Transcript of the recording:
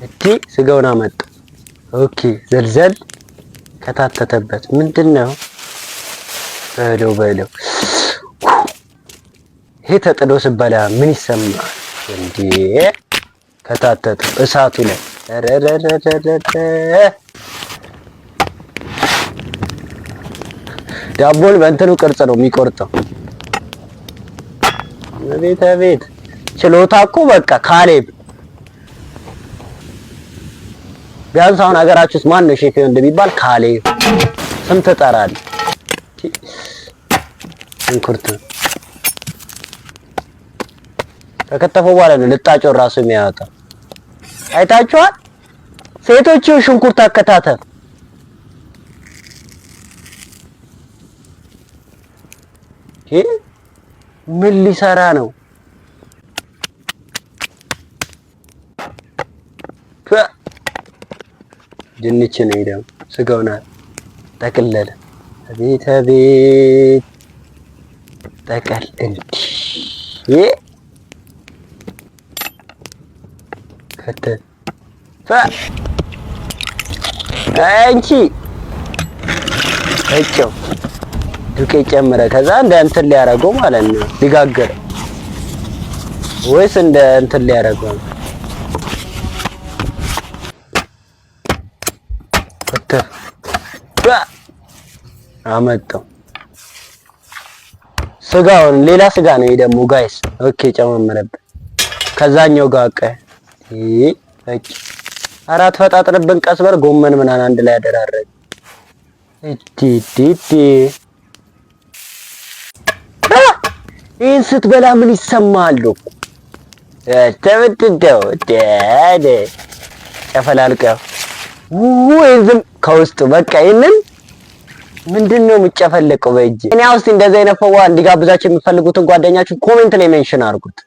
እዲ ስጋውን አመጣ። ኦኬ ዘልዘል ከታተተበት ምንድነው? በለው ይሄ ተጥዶ ስበላ ምን ይሰማል እንዴ? ከታተተ እሳቱ ላይ ዳቦን በእንትኑ ቅርጽ ነው የሚቆርጠው። ቤት ችሎታ እኮ በቃ ካሌብ። ቢያንስ አሁን ሀገራችሁ ውስጥ ማን ነው ሼፍ እንደሚባል ካሌብ ስም ትጠራለህ። ሽንኩርት ከከተፈው በኋላ ነው ልጣጮን ራሱ የሚያወጣው። አይታችኋል? ሴቶቹ ሽንኩርት አከታተፍ ምን ሊሰራ ነው? ድንች ነው ይደም ስጋውና ጠቅለለ። አቤት ጠቀል እንዴ ከተት አንቺ እጨው ዱቄት ጨምረ ከዛ እንደ እንትን ሊያረገው ማለት ነው ሊጋገር ወይስ እንደ እንትን ሊያረገው አመጣው ስጋውን ሌላ ስጋ ነው ይሄ ደግሞ ጋይስ። ኦኬ ጨመመረበት ከዛኛው ጋር እጭ አራት ፈጣጥርብን ቀስበር ጎመን ምናምን አንድ ላይ ያደራረግ ይህን ስትበላ ምን ይሰማል? ተብትደው ዳደ ጨፈላልቀው ወይዝም ከውስጡ በቃ ይሄንን ምንድነው የምጨፈለቀው በእጅ። እኔ ውስጥ እንደዚህ አይነት ፈዋ እንዲጋብዛችሁ የምትፈልጉትን ጓደኛችሁ ኮሜንት ላይ ሜንሽን አድርጉት።